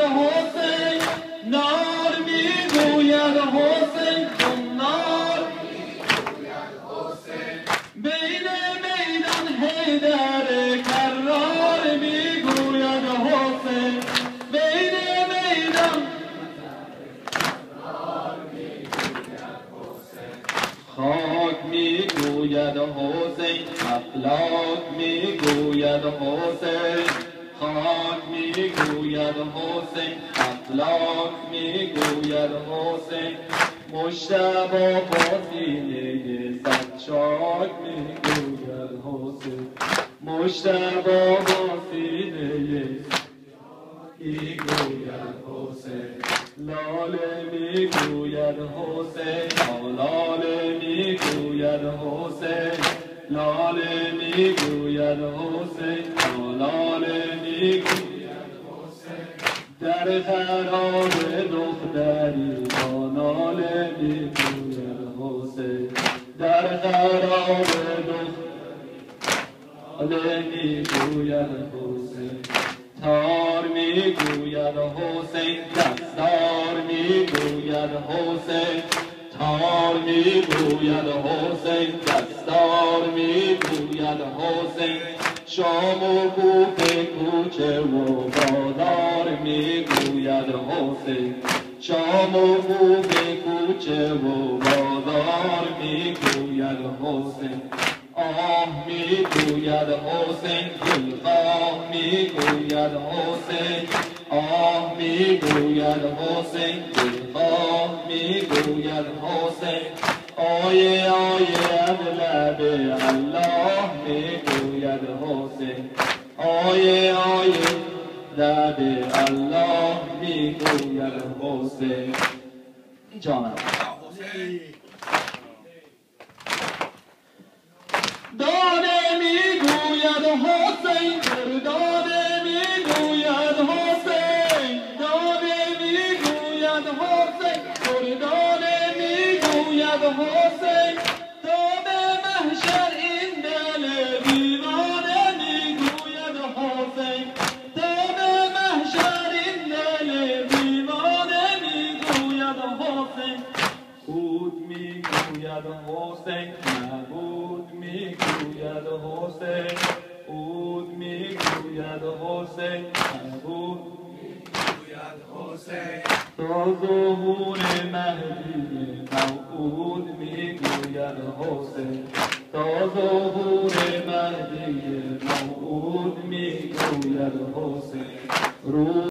حسین نار میگوید حسین نار بین میدان حیدر کرار میگوید حسین بین میدان خاک میگوید حسین افلاک میگوید حسین خاک میگوید حسین افلاک میگوید حسین مجتبی با سینه صد چاک میگوید حسین مجتبی با سینه میگوید حسین لاله میگوید حسین لاله میگوید حسین لاله میگوید حسین لاله میگوید حسین در خراب دختری با ناله میگوید حسین در خراب دختری میگوید حسین تار میگوید حسین دستار میگوید حسین تار میگوید حسین دستار میگوید حسین شام و کوفه کوچه و بازار میگوید حسین شام و کوفه کوچه و بازار میگوید حسین آه میگوید حسین دلخواه میگوید حسین آه میگوید حسین دلخواه میگوید حسین آیه آیه از لب الله میگوید حسین آیه آیه لب الله میگوید حسین جانم داده میگوید حسین داده میگوید حسین داده میگوید حسین داده میگوید حسین تا به محشر این دل دیوانه میگوید حسین تا به محشر این دل دیوانه میگوید حسین خود میگوید حسین نبود میگوید حسین خود میگوید حسین نبود میگوید حسین تا ظهور مهدی موعود میگوید حسین تا ظهور مهدی موعود میگوید حسین